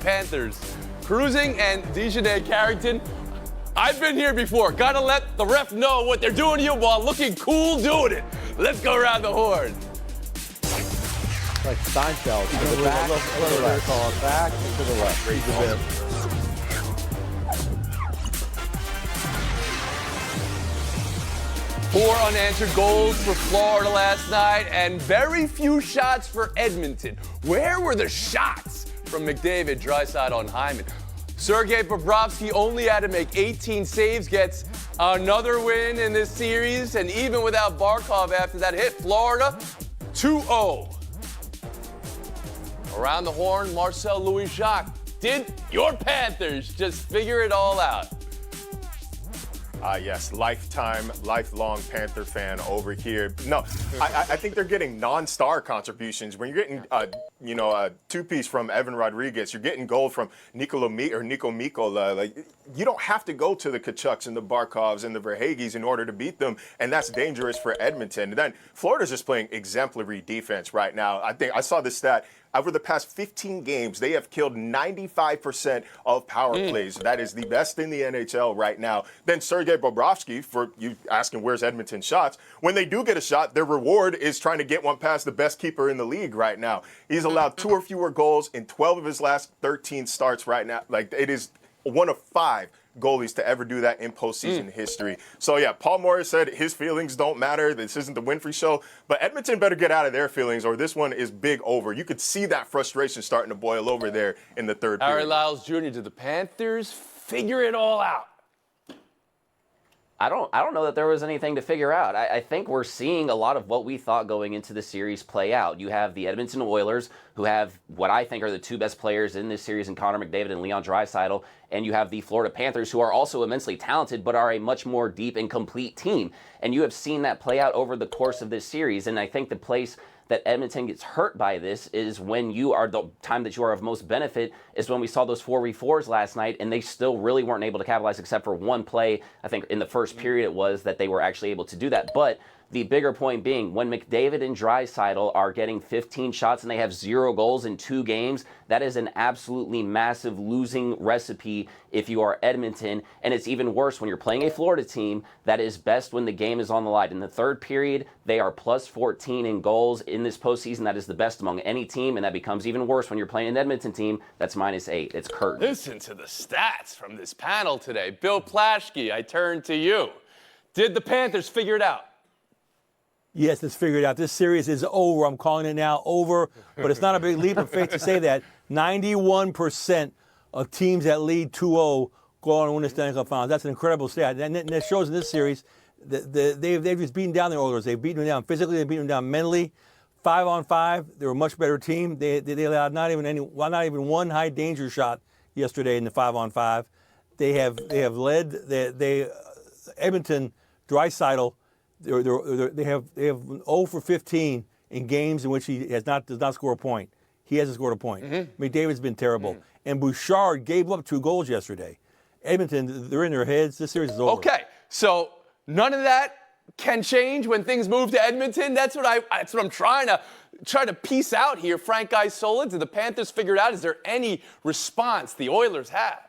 Panthers cruising, and Dejounte Carrington. I've been here before. Gotta let the ref know what they're doing to you while looking cool doing it. Let's go around the horn. Like Steinfeld, to the back, to the left. Back and to the left. Great ball. 4 unanswered goals for Florida last night, and very few shots for Edmonton. Where were the shots from McDavid, Draisaitl, and Hyman? Sergei Bobrovsky only had to make 18 saves, gets another win in this series, and even without Barkov after that hit, Florida 2-0. Around the horn, Marcel Louis-Jacques. Did your Panthers just figure it all out? Yes, lifelong Panther fan over here. No, I think they're getting non-star contributions. When you're getting, a two-piece from Evan Rodriguez, you're getting gold from Nico Mikola. Like, you don't have to go to the Kachucks and the Barkovs and the Verhagis in order to beat them, and that's dangerous for Edmonton. And then Florida's just playing exemplary defense right now. I think I saw this stat. Over the past 15 games, they have killed 95% of power plays. That is the best in the NHL right now. Then Sergei Bobrovsky, for you asking where's Edmonton's shots, when they do get a shot, their reward is trying to get one past the best keeper in the league right now. He's allowed 2 or fewer goals in 12 of his last 13 starts right now. Like, it is one of 5 goalies to ever do that in postseason history. So, yeah, Paul Morris said his feelings don't matter. This isn't the Winfrey show. But Edmonton better get out of their feelings or this one is big over. You could see that frustration starting to boil over there in the third period. Harry Lyles Jr., did the Panthers figure it all out? I don't know that there was anything to figure out. I think we're seeing a lot of what we thought going into the series play out. You have the Edmonton Oilers, who have what I think are the 2 best players in this series in Connor McDavid and Leon Draisaitl, and you have the Florida Panthers, who are also immensely talented, but are a much more deep and complete team. And you have seen that play out over the course of this series, and I think the place that Edmonton gets hurt by this is when you are the time that you are of most benefit is when we saw those 4v4s last night, and they still really weren't able to capitalize except for one play. I think in the first period it was that they were actually able to do that. But the bigger point being, when McDavid and Draisaitl are getting 15 shots and they have 0 goals in 2 games, that is an absolutely massive losing recipe if you are Edmonton. And it's even worse when you're playing a Florida team that is best when the game is on the line. In the third period, they are plus 14 in goals in this postseason. That is the best among any team, and that becomes even worse when you're playing an Edmonton team that's minus 8. It's curtain. Listen to the stats from this panel today. Bill Plaschke, I turn to you. Did the Panthers figure it out? Yes, it's figured out. This series is over. I'm calling it now over, but it's not a big leap of faith to say that. 91% of teams that lead 2-0 go on and win the Stanley Cup Finals. That's an incredible stat. And it shows in this series that they've just beaten down the Oilers. They've beaten them down physically. They've beaten them down mentally. 5-on-5, they're a much better team. They allowed not even one high danger shot yesterday in the 5-on-5. They have led. Edmonton, Draisaitl. They have 0 for 15 in games in which he does not score a point. He hasn't scored a point. McDavid's been terrible. And Bouchard gave up 2 goals yesterday. Edmonton, they're in their heads. This series is over. Okay, so none of that can change when things move to Edmonton. That's what I'm trying to piece out here. Frank Isola, did the Panthers figure it out? Is there any response the Oilers have?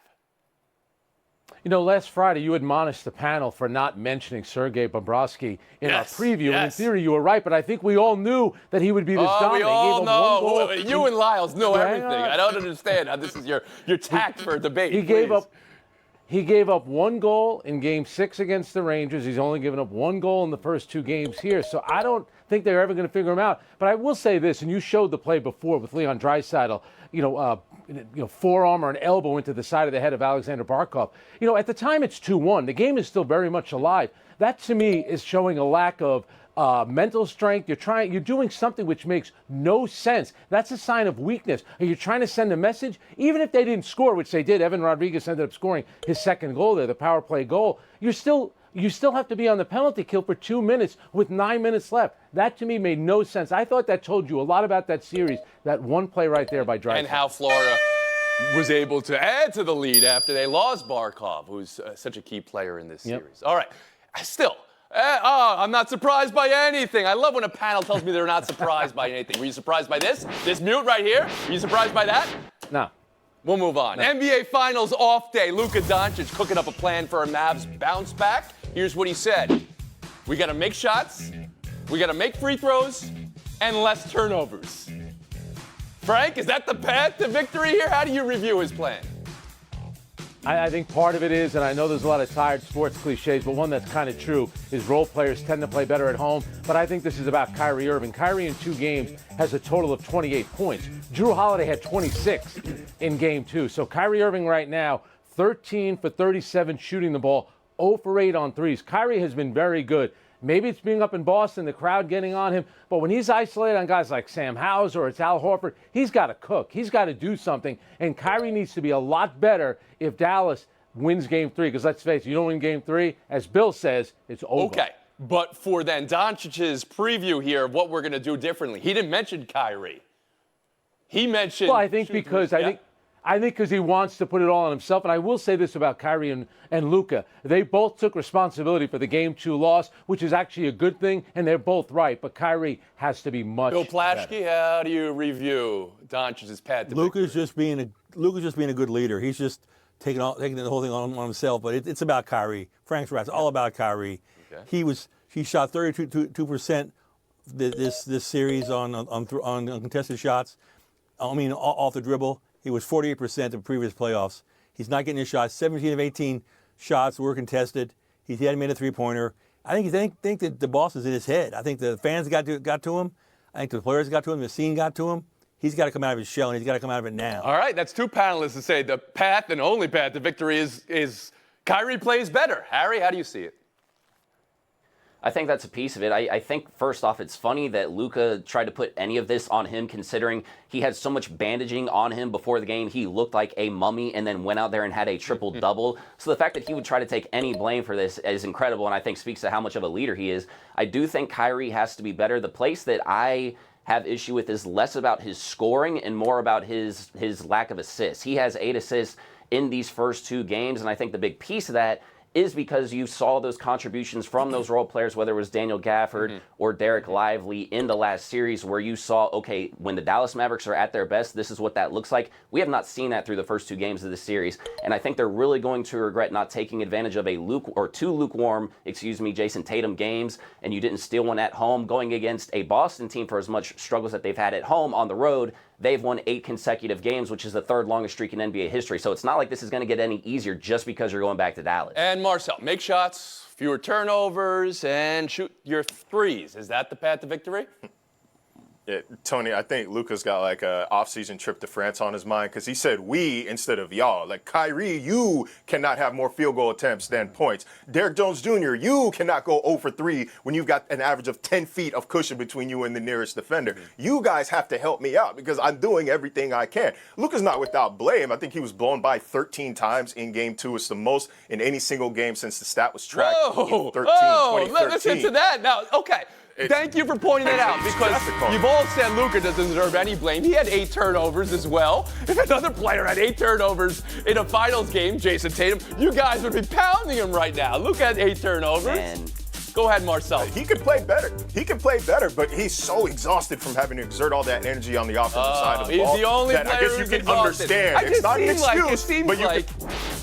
You know, last Friday you admonished the panel for not mentioning Sergei Bobrovsky in our preview. Yes. And in theory, you were right, but I think we all knew that he would be this dominant. We all know. You You and Lyles know everything. I don't understand how this is your tact for a debate. He gave up 1 goal in Game 6 against the Rangers. He's only given up 1 goal in the first 2 games here. So I don't think they're ever going to figure him out. But I will say this, and you showed the play before with Leon Draisaitl, forearm or an elbow into the side of the head of Alexander Barkov. At the time it's 2-1. The game is still very much alive. That to me is showing a lack of mental strength. You're doing something which makes no sense. That's a sign of weakness. Are you trying to send a message? Even if they didn't score, which they did, Evan Rodriguez ended up scoring his second goal there, the power play goal. You still have to be on the penalty kill for 2 minutes with 9 minutes left. That to me made no sense. I thought that told you a lot about that series, that one play right there by Draisaitl. And how Florida was able to add to the lead after they lost Barkov, who's such a key player in this series. All right, still. I'm not surprised by anything. I love when a panel tells me they're not surprised by anything. Were you surprised by this? This mute right here? Were you surprised by that? No. We'll move on. NBA Finals off day. Luka Doncic cooking up a plan for a Mavs bounce back. Here's what he said. We got to make shots, we got to make free throws, and less turnovers. Frank, is that the path to victory here? How do you review his plan? I think part of it is, and I know there's a lot of tired sports cliches, but one that's kind of true is role players tend to play better at home. But I think this is about Kyrie Irving. Kyrie in 2 games has a total of 28 points. Drew Holiday had 26 in game 2. So Kyrie Irving right now, 13 for 37 shooting the ball, 0 for 8 on threes. Kyrie has been very good. Maybe it's being up in Boston, the crowd getting on him. But when he's isolated on guys like Sam Hauser or it's Al Horford, he's got to cook. He's got to do something. And Kyrie needs to be a lot better if Dallas wins Game 3. Because let's face it, you don't win Game 3, as Bill says, it's over. Okay, but for then Doncic's preview here of what we're going to do differently, he didn't mention Kyrie. He mentioned... Well, I think because I think because he wants to put it all on himself. And I will say this about Kyrie and Luka. They both took responsibility for the Game 2 loss, which is actually a good thing, and they're both right. But Kyrie has to be much Bill better. Plaschke, how do you review Doncic's path to victory? Luka's just being a good leader. He's just taking the whole thing on himself. But it's about Kyrie. Frank's right. It's all about Kyrie. Okay. He shot 32% this series on contested shots. I mean, off the dribble. He was 48% of previous playoffs. He's not getting his shots. 17 of 18 shots were contested. He hadn't made a three-pointer. I think that the boss is in his head. I think the fans got to him. I think the players got to him. The scene got to him. He's got to come out of his shell, and he's got to come out of it now. All right, that's 2 panelists to say the path and only path to victory is Kyrie plays better. Harry, how do you see it? I think that's a piece of it. I think, first off, it's funny that Luka tried to put any of this on him, considering he had so much bandaging on him before the game. He looked like a mummy and then went out there and had a triple-double. So the fact that he would try to take any blame for this is incredible, and I think speaks to how much of a leader he is. I do think Kyrie has to be better. The place that I have issue with is less about his scoring and more about his lack of assists. He has 8 assists in these first 2 games, and I think the big piece of that is because you saw those contributions from those role players, whether it was Daniel Gafford or Derek Lively in the last series, where you saw, okay, when the Dallas Mavericks are at their best, this is what that looks like. We have not seen that through the first 2 games of the series, and I think they're really going to regret not taking advantage of two lukewarm, Jason Tatum games, and you didn't steal one at home, going against a Boston team for as much struggles that they've had at home. On the road, they've won 8 consecutive games, which is the 3rd longest streak in NBA history. So it's not like this is going to get any easier just because you're going back to Dallas. And Marcel, make shots, fewer turnovers, and shoot your threes. Is that the path to victory? Yeah, Tony, I think Luka's got like a off-season trip to France on his mind because he said we instead of y'all. Like, Kyrie, you cannot have more field goal attempts than points. Derek Jones Jr., you cannot go 0 for 3 when you've got an average of 10 feet of cushion between you and the nearest defender. You guys have to help me out because I'm doing everything I can. Luka's not without blame. I think he was blown by 13 times in Game 2. It's the most in any single game since the stat was tracked in 2013. Let's get to that. Now, okay. Thank you for pointing that out, because you've all said Luka doesn't deserve any blame. He had 8 turnovers as well. If another player had 8 turnovers in a finals game, Jason Tatum, you guys would be pounding him right now. Luka had 8 turnovers. Go ahead, Marcel. He could play better. He could play better, but he's so exhausted from having to exert all that energy on the offensive side of the ball. He's the only player I guess you can understand. It's not an excuse, it seems like,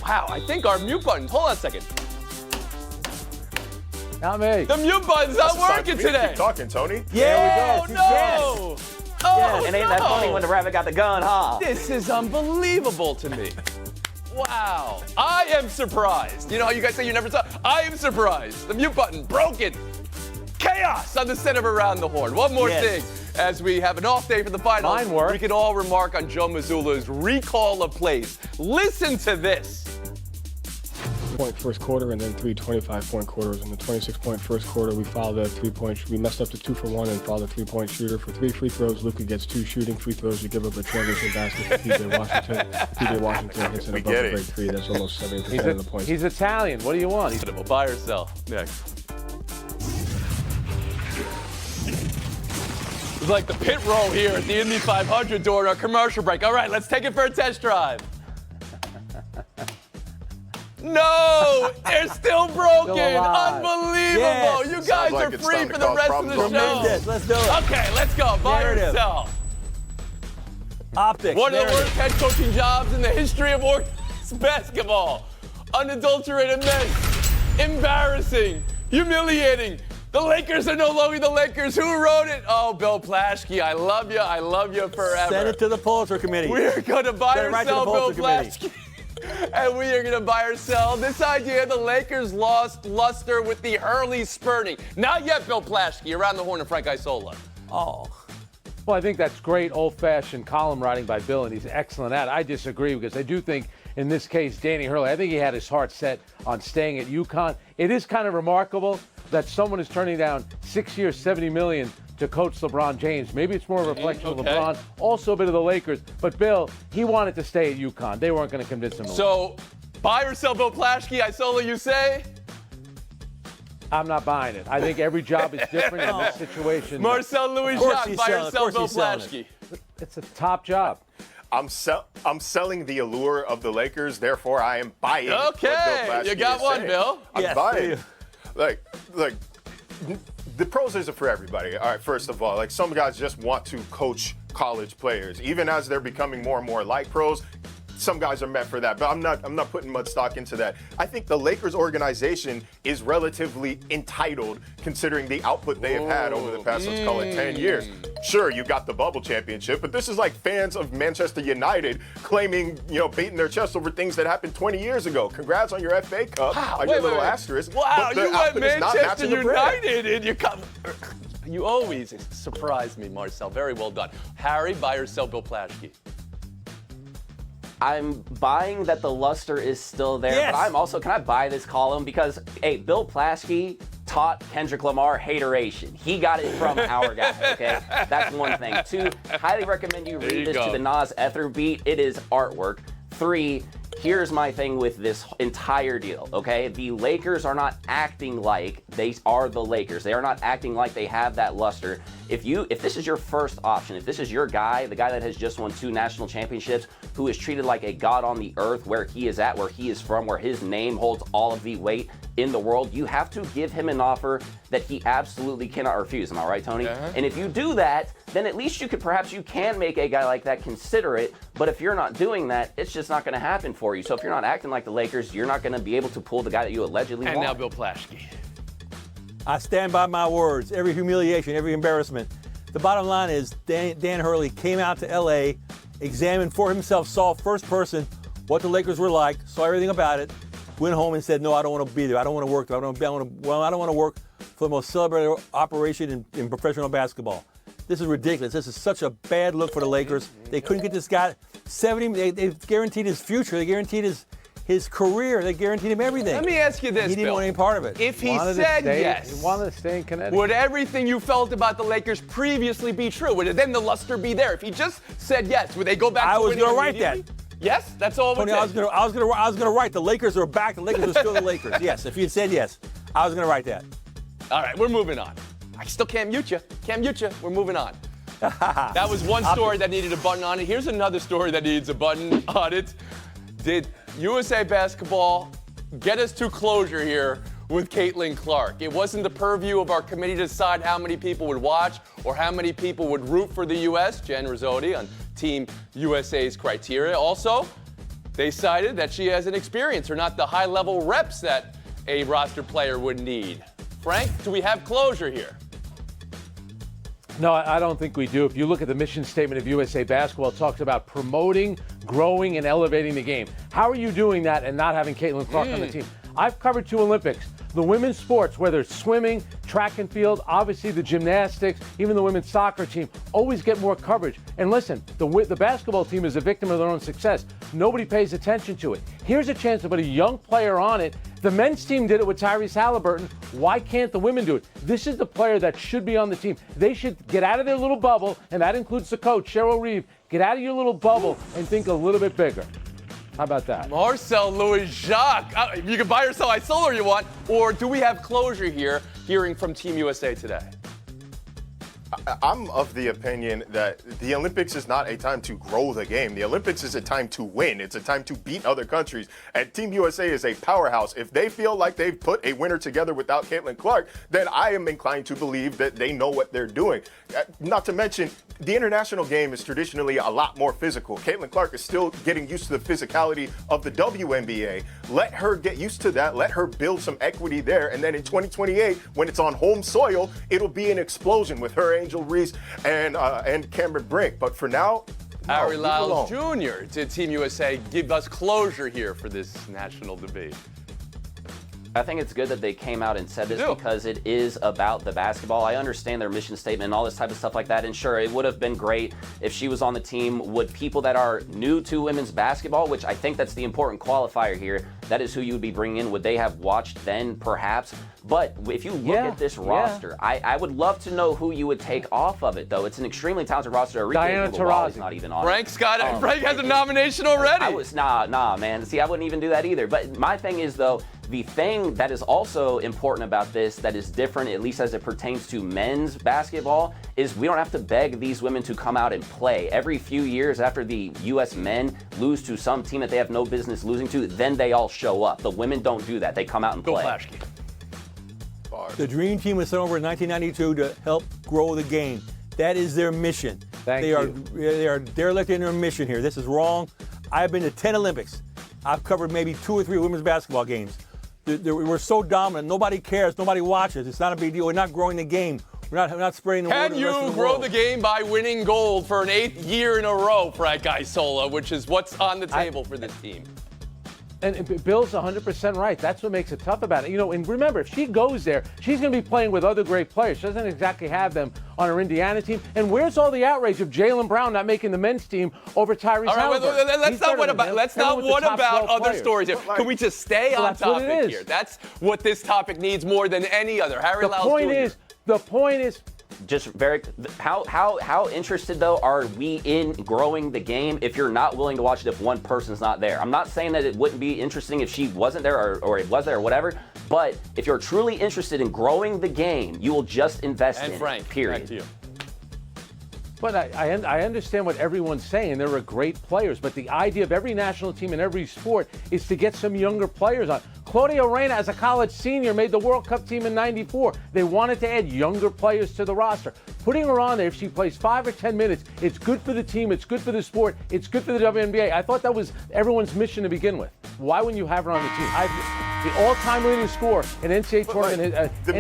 wow, I think our mute button, hold on a second. Not me. The mute button's not working today. Keep talking, Tony. Yeah, we go. No. Oh, and ain't that funny when the rabbit got the gun, huh? This is unbelievable to me. Wow. I am surprised. You know how you guys say you never saw? I am surprised. The mute button broken. Chaos on the set of Around the Horn. One more thing. As we have an off day for the finals, Mine worked. we can all remark on Joe Mazzulla's recall of plays. Listen to this. Point first quarter and then 3 25-point quarters. In the 26-point first quarter, we fouled a 3-point. We messed up the 2 for 1 and fouled a 3-point shooter. For 3 free throws, Luka gets 2 shooting free throws. We give up a transition basket to PJ Washington. PJ Washington hits an above the break 3. That's almost 70% of the points. He's Italian. What do you want? Buy or sell. Next. It's like the pit row here at the Indy 500 during our commercial break. All right, let's take it for a test drive. No, they're still broken. Still alive. Unbelievable. Yes. You guys Sounds like are it's free time to for the cause rest of the problems. show. Tremendous. Let's do it. Okay, let's go. Buy or Narrative. sell. Optics. One of the narrative. worst head coaching jobs in the history of basketball. Unadulterated mess. Embarrassing. Humiliating. The Lakers are no longer the Lakers. Who wrote it? Oh, Bill Plaschke. I love you. I love you forever. Send it to the Pulitzer Committee. We're going to buy Send it or right to the sell Bill Pulitzer Committee. Plaschke. And we are going to buy or sell this idea the Lakers lost luster with the Hurley spurting. Not yet, Bill Plaschke. Around the horn of Frank Isola. Oh. Well, I think that's great old-fashioned column writing by Bill, and he's excellent at it. I disagree because I do think, in this case, Danny Hurley, I think he had his heart set on staying at UConn. It is kind of remarkable that someone is turning down 6 years, $70 million to coach LeBron James. Maybe it's more a reflection of LeBron, also a bit of the Lakers. But Bill, he wanted to stay at UConn. They weren't going to convince him to leave. So, buy or sell Bill Plaschke, Isola, you say? I'm not buying it. I think every job is different in this situation. Marcel Louis Of course Jacques, he's buy or selling- of sell course Bill he's selling Plaschke. It's a top job. I'm selling the allure of the Lakers, therefore I am buying. what Bill Okay, Plaschke you got is one, saying. Bill. I'm Yes, buying. you. Like, the pros isn't for everybody. All right, first of all, like some guys just want to coach college players, even as they're becoming more and more like pros. Some guys are meant for that, but I'm not putting much stock into that. I think the Lakers organization is relatively entitled considering the output they have had over the past, let's call it 10 years. Sure, you got the bubble championship, but this is like fans of Manchester United claiming, beating their chest over things that happened 20 years ago. Congrats on your FA Cup. I get a little asterisk. Wow, but the you went output is not Manchester matching the brand. United and you come. You always surprise me, Marcel. Very well done. Harry, buy or sell Bill Plaschke? I'm buying that the luster is still there, Yes. but I'm also, can I buy this column? Because, hey, Bill Plaschke taught Kendrick Lamar hateration. He got it from our guy, okay? That's one thing. 2, highly recommend you you read this go. to the Nas Ether beat. It is artwork. 3, here's my thing with this entire deal, okay? The Lakers are not acting like they are the Lakers. They are not acting like they have that luster. If this is your first option, if this is your guy, the guy that has just won 2 national championships, who is treated like a god on the earth where he is at, where he is from, where his name holds all of the weight in the world, you have to give him an offer that he absolutely cannot refuse. Am I right, Tony? And if you do that, then at least you can make a guy like that consider it. But if you're not doing that, it's just not going to happen for you. So if you're not acting like the Lakers, you're not going to be able to pull the guy that you allegedly And want. now Bill Plaschke. I stand by my words. Every humiliation, every embarrassment. The bottom line is Dan Hurley came out to L.A., examined for himself, saw first person what the Lakers were like, saw everything about it, went home and said, no, I don't want to be there. I don't want to work there. I don't want to work for the most celebrated operation in professional basketball. This is ridiculous. This is such a bad look for the Lakers. They couldn't get this guy 70. They guaranteed his future. They guaranteed his career. They guaranteed him everything. Let me ask you this, He didn't Bill. want any part of it. If he Wanted to said stay- yes, He wanted to stay in Connecticut. would everything you felt about the Lakers previously be true? Would then the luster be there? If he just said yes, would they go back I to was winning gonna write that. immediately? Yes, that's all it would Tony, I take. was gonna write the Lakers are back. The Lakers are still the Lakers. Yes, if you said yes, I was gonna write that. All right, we're moving on. I still can't mute you. Can't mute you. We're moving on. That was one story that needed a button on it. Here's another story that needs a button on it. Did USA Basketball get us to closure here with Caitlin Clark? It wasn't the purview of our committee to decide how many people would watch or how many people would root for the U.S. Jen Rizzotti on Team USA's criteria. Also, they cited that she has an experience or not the high-level reps that a roster player would need. Frank, do we have closure here? No, I don't think we do. If you look at the mission statement of USA Basketball, it talks about promoting, growing, and elevating the game. How are you doing that and not having Caitlin Clark on the team? I've covered 2 Olympics. The women's sports, whether it's swimming, track and field, obviously the gymnastics, even the women's soccer team, always get more coverage. And listen, the basketball team is a victim of their own success. Nobody pays attention to it. Here's a chance to put a young player on it. The men's team did it with Tyrese Halliburton. Why can't the women do it? This is the player that should be on the team. They should get out of their little bubble, and that includes the coach, Cheryl Reeve. Get out of your little bubble and think a little bit bigger. How about that? Marcel Louis Jacques. You can buy or sell Isola you want, or do we have closure here, hearing from Team USA today? I'm of the opinion that the Olympics is not a time to grow the game. The Olympics is a time to win. It's a time to beat other countries. And Team USA is a powerhouse. If they feel like they've put a winner together without Caitlin Clark, then I am inclined to believe that they know what they're doing. Not to mention, the international game is traditionally a lot more physical. Caitlin Clark is still getting used to the physicality of the WNBA. Let her get used to that. Let her build some equity there. And then in 2028, when it's on home soil, it'll be an explosion with her, Angel Reese, and Cameron Brink. But for now, Harry leave it Lyles alone. Jr. to Team USA give us closure here for this national debate. I think it's good that they came out and said this do. because it is about the basketball. I understand their mission statement and all this type of stuff like that. And sure, it would have been great if she was on the team. Would people that are new to women's basketball, which I think that's the important qualifier here, that is who you would be bringing in, would they have watched then perhaps? But if you look at this roster, I would love to know who you would take off of it, though. It's an extremely talented roster. Diana Taurasi is Taurasi. not even on Frank it. Scott, Frank has a nomination already. Nah, man. See, I wouldn't even do that either. But my thing is, though, the thing that is also important about this that is different, at least as it pertains to men's basketball, is we don't have to beg these women to come out and play. Every few years after the U.S. men lose to some team that they have no business losing to, then they all show up. The women don't do that. They come out and Bill play. Plaschke. The Dream Team was sent over in 1992 to help grow the game. That is their mission. They are derelict in their mission here. This is wrong. I've been to 10 Olympics. I've covered maybe 2 or 3 women's basketball games. We're so dominant. Nobody cares. Nobody watches. It's not a big deal. We're not growing the game. We're not spreading the word. Can to the rest you of the grow world. the game by winning gold for an 8th year in a row, Frank Isola, which is what's on the table for this team? And Bill's 100% right. That's what makes it tough about it. You know, and remember, if she goes there, she's going to be playing with other great players. She doesn't exactly have them on her Indiana team. And where's all the outrage of Jaylen Brown not making the men's team over Tyrese All right, Halliburton? let's not what about other stories here. Can we just stay on that's what it topic is. here? That's what this topic needs more than any other. Harry The Lyles point is, Just very, how interested though are we in growing the game if you're not willing to watch it if one person's not there? I'm not saying that it wouldn't be interesting if she wasn't there or it was there or whatever, but if you're truly interested in growing the game, you will just invest and in Frank, it, period. back to you. but I understand what everyone's saying. There are great players, but the idea of every national team in every sport is to get some younger players on. Claudia Reyna, as a college senior, made the World Cup team in '94. They wanted to add younger players to the roster. Putting her on there, if she plays 5 or 10 minutes, it's good for the team, it's good for the sport, it's good for the WNBA. I thought that was everyone's mission to begin with. Why wouldn't you have her on the team? The all-time leading scorer in NCAA tournament. The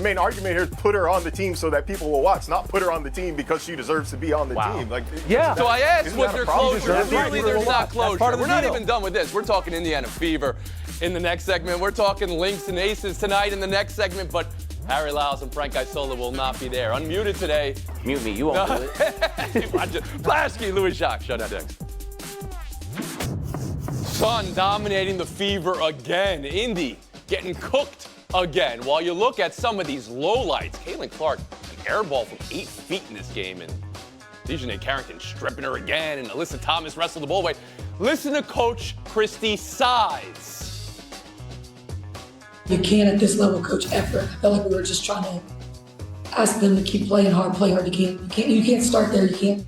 main argument here is put her on the team so that people will watch, not put her on the team because she deserves to be on the team. Yeah. So I asked, Isn't was that there a problem? closure? Clearly there's not That's part closure. of the We're not deal. even done with this. We're talking Indiana Fever in the next segment. We're talking Lynx and Aces tonight in the next segment, but Harry Lyles and Frank Isola will not be there. Unmuted today. Mute me, you won't do it. Plaschke, Louis Jacques, shut up next. Sun dominating the Fever again. Indy getting cooked again. While you look at some of these lowlights, Caitlin Clark, an air ball from 8 feet in this game, and Dejanay Carrington stripping her again, and Alyssa Thomas wrestled the ball away. Listen to Coach Christy Sides. You can't at this level coach effort. I felt like we were just trying to ask them to keep playing hard, play hard. You can't start there. You can't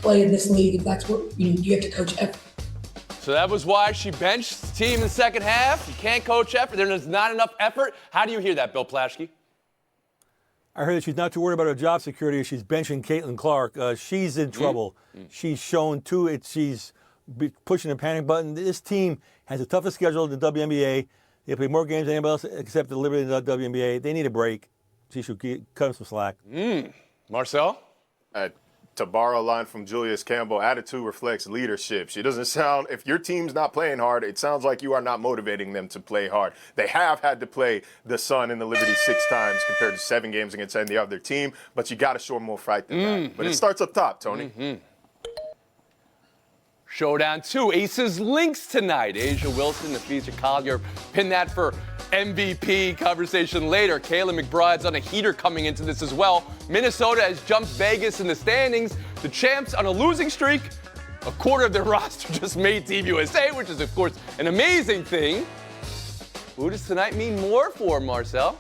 play in this league if that's what you have to coach effort. So that was why she benched the team in the second half. You can't coach effort. There's not enough effort. How do you hear that, Bill Plaschke? I heard that she's not too worried about her job security. She's benching Caitlin Clark. She's in trouble. She's shown she's pushing the panic button. This team has the toughest schedule in the WNBA. They play more games than anybody else except the Liberty in the WNBA. They need a break. She should cut them some slack. Marcel? To borrow a line from Julius Campbell, attitude reflects leadership. She doesn't sound, if your team's not playing hard, it sounds like you are not motivating them to play hard. They have had to play the Sun and the Liberty 6 times compared to 7 games against any other team, but you got to show more fight than that. But it starts up top, Tony. Showdown 2, Aces Lynx tonight. Asia Wilson, the feature Collier, pin that for MVP conversation later. Kayla McBride's on a heater coming into this as well. Minnesota has jumped Vegas in the standings. The champs on a losing streak. A quarter of their roster just made Team USA, which is, of course, an amazing thing. Who does tonight mean more for, Marcel?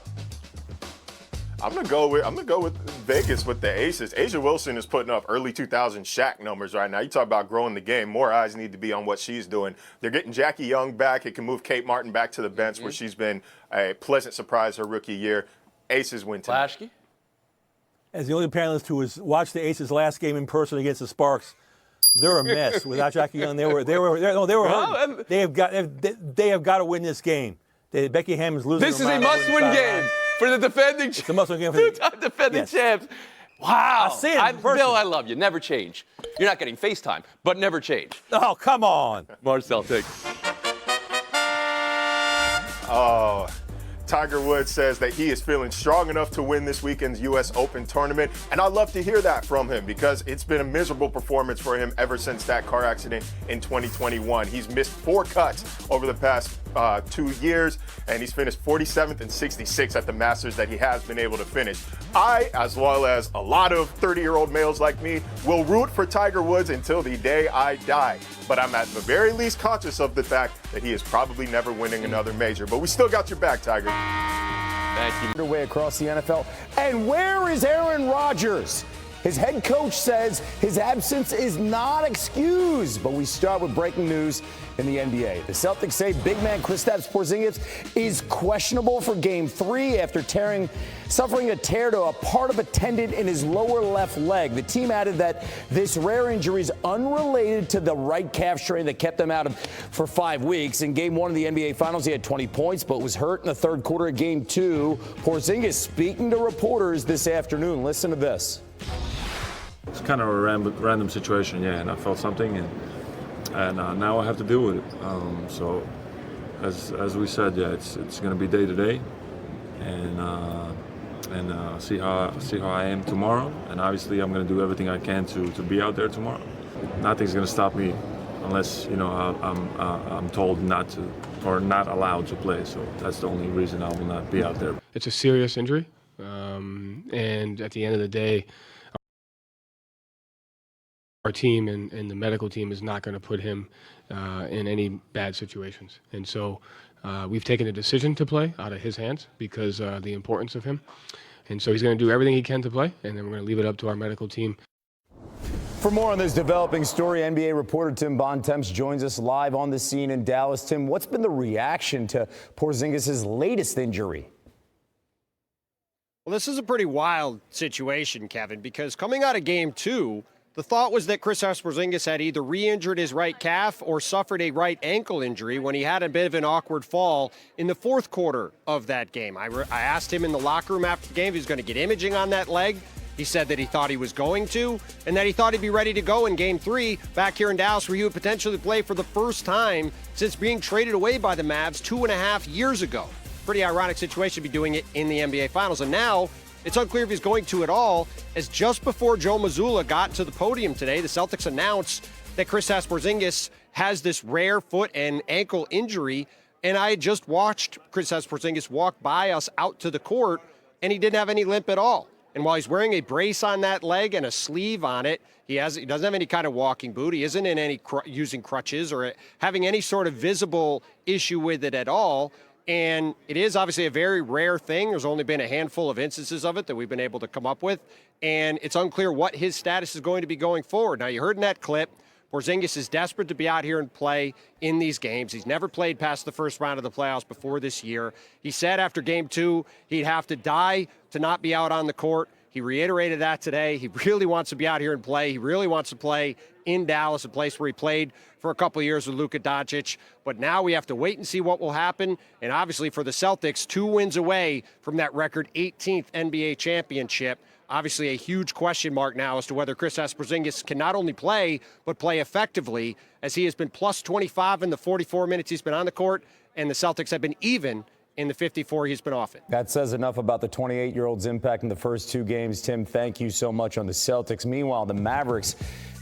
I'm gonna go with Vegas with the Aces. A'ja Wilson is putting up early 2000 Shaq numbers right now. You talk about growing the game. More eyes need to be on what she's doing. They're getting Jackie Young back. It can move Kate Martin back to the bench, where she's been a pleasant surprise her rookie year. Aces win tonight. Flashkey? As the only panelist who has watched the Aces last game in person against the Sparks, they're a mess without Jackie Young. They were hurting. They have got to win this game. Becky Hammond's losing. This is a must-win game for the defending champs. It's a must-win game for the defending champs. Wow. I see it in person. Bill, I love you. Never change. You're not getting FaceTime, but never change. Oh, come on. Marcel, take. Oh, Tiger Woods says that he is feeling strong enough to win this weekend's U.S. Open tournament, and I love to hear that from him because it's been a miserable performance for him ever since that car accident in 2021. He's missed 4 cuts over the past 2 years, and he's finished 47th and 66th at the Masters that he has been able to finish. I, as well as a lot of 30-year-old males like me, will root for Tiger Woods until the day I die. But I'm at the very least conscious of the fact that he is probably never winning another major. But we still got your back, Tiger. Thank you. Underway across the NFL. And where is Aaron Rodgers? His head coach says his absence is not excused. But we start with breaking news in the NBA. The Celtics say big man Kristaps Porzingis is questionable for Game 3 after suffering a tear to a part of a tendon in his lower left leg. The team added that this rare injury is unrelated to the right calf strain that kept him out for 5 weeks. In Game 1 of the NBA Finals, he had 20 points, but was hurt in the third quarter of Game 2. Porzingis speaking to reporters this afternoon. Listen to this. It's kind of a random situation, yeah, and I felt something, and now I have to deal with it. So, as we said, yeah, it's going to be day to day, and see how I am tomorrow. And obviously, I'm going to do everything I can to be out there tomorrow. Nothing's going to stop me unless I'm told not to or not allowed to play. So that's the only reason I will not be out there. It's a serious injury, and at the end of the day, our team and the medical team is not going to put him in any bad situations. And so we've taken a decision to play out of his hands because the importance of him. And so he's going to do everything he can to play, and then we're going to leave it up to our medical team. For more on this developing story, NBA reporter Tim Bontemps joins us live on the scene in Dallas. Tim, what's been the reaction to Porzingis' latest injury? Well, this is a pretty wild situation, Kevin, because coming out of Game 2, the thought was that Kristaps Porzingis had either re-injured his right calf or suffered a right ankle injury when he had a bit of an awkward fall in the fourth quarter of that game. I asked him in the locker room after the game if he was going to get imaging on that leg. He said that he thought he was going to, and that he thought he'd be ready to go in Game 3 back here in Dallas, where he would potentially play for the first time since being traded away by the Mavs 2.5 years ago. Pretty ironic situation to be doing it in the NBA Finals. And now it's unclear if he's going to at all, as just before Joe Mazzulla got to the podium today, the Celtics announced that Kristaps Porzingis has this rare foot and ankle injury. And I had just watched Kristaps Porzingis walk by us out to the court, and he didn't have any limp at all. And while he's wearing a brace on that leg and a sleeve on it, he doesn't have any kind of walking boot. He isn't in any using crutches or having any sort of visible issue with it at all. And it is obviously a very rare thing. There's only been a handful of instances of it that we've been able to come up with. And it's unclear what his status is going to be going forward. Now, you heard in that clip, Porzingis is desperate to be out here and play in these games. He's never played past the first round of the playoffs before this year. He said after Game 2 he'd have to die to not be out on the court. He reiterated that today. He really wants to be out here and play. He really wants to play in Dallas, a place where he played for a couple of years with Luka Doncic. But now we have to wait and see what will happen. And obviously for the Celtics, 2 wins away from that record 18th NBA championship. Obviously a huge question mark now as to whether Kristaps Porzingis can not only play, but play effectively, as he has been plus 25 in the 44 minutes he's been on the court, and the Celtics have been even in the 54 he's been off it. That says enough about the 28-year-old's impact in the first 2 games. Tim, thank you so much on the Celtics. Meanwhile, the Mavericks,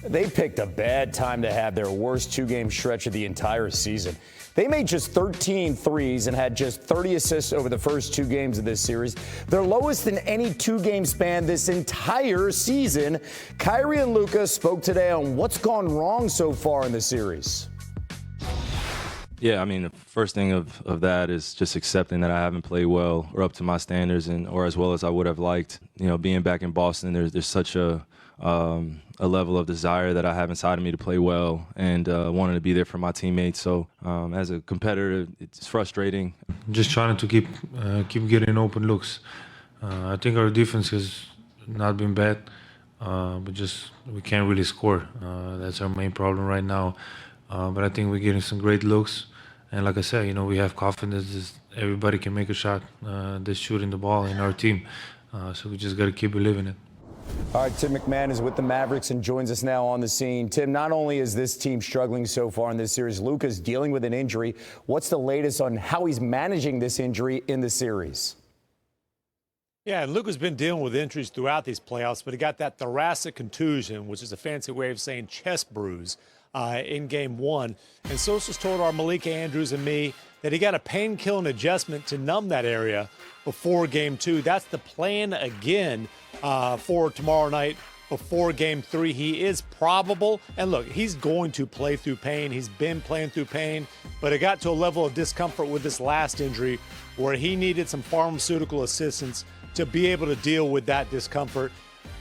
they picked a bad time to have their worst 2-game stretch of the entire season. They made just 13 threes and had just 30 assists over the first 2 games of this series, their lowest in any 2-game span this entire season. Kyrie and Luka spoke today on what's gone wrong so far in the series. Yeah, I mean, the first thing of that is just accepting that I haven't played well or up to my standards or as well as I would have liked. You know, being back in Boston, there's such a level of desire that I have inside of me to play well and wanting to be there for my teammates. So as a competitor, it's frustrating. Just trying to keep getting open looks. I think our defense has not been bad, but just we can't really score. That's our main problem right now. But I think we're getting some great looks. And like I said, you know, we have confidence that everybody can make a shot that's shooting the ball in our team. So we just got to keep believing it. All right, Tim McMahon is with the Mavericks and joins us now on the scene. Tim, not only is this team struggling so far in this series, Luka's dealing with an injury. What's the latest on how he's managing this injury in the series? Yeah, and Luka's been dealing with injuries throughout these playoffs, but he got that thoracic contusion, which is a fancy way of saying chest bruise, in Game 1. And sources told our Malika Andrews and me that he got a pain-killing adjustment to numb that area before Game 2. That's the plan again for tomorrow night before Game 3. He is probable, and look, he's going to play through pain. He's been playing through pain, but it got to a level of discomfort with this last injury where he needed some pharmaceutical assistance to be able to deal with that discomfort.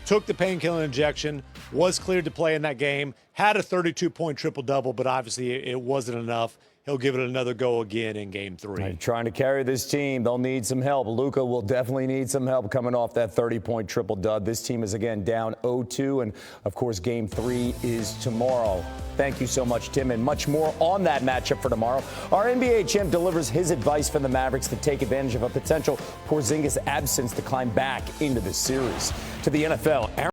Took the painkilling injection, was cleared to play in that game, had a 32-point triple-double, but obviously it wasn't enough. He'll give it another go again in Game 3. Right, trying to carry this team. They'll need some help. Luka will definitely need some help coming off that 30-point triple-dub. This team is, again, down 0-2, and, of course, Game 3 is tomorrow. Thank you so much, Tim, and much more on that matchup for tomorrow. Our NBA champ delivers his advice for the Mavericks to take advantage of a potential Porzingis absence to climb back into the series. To the NFL, Aaron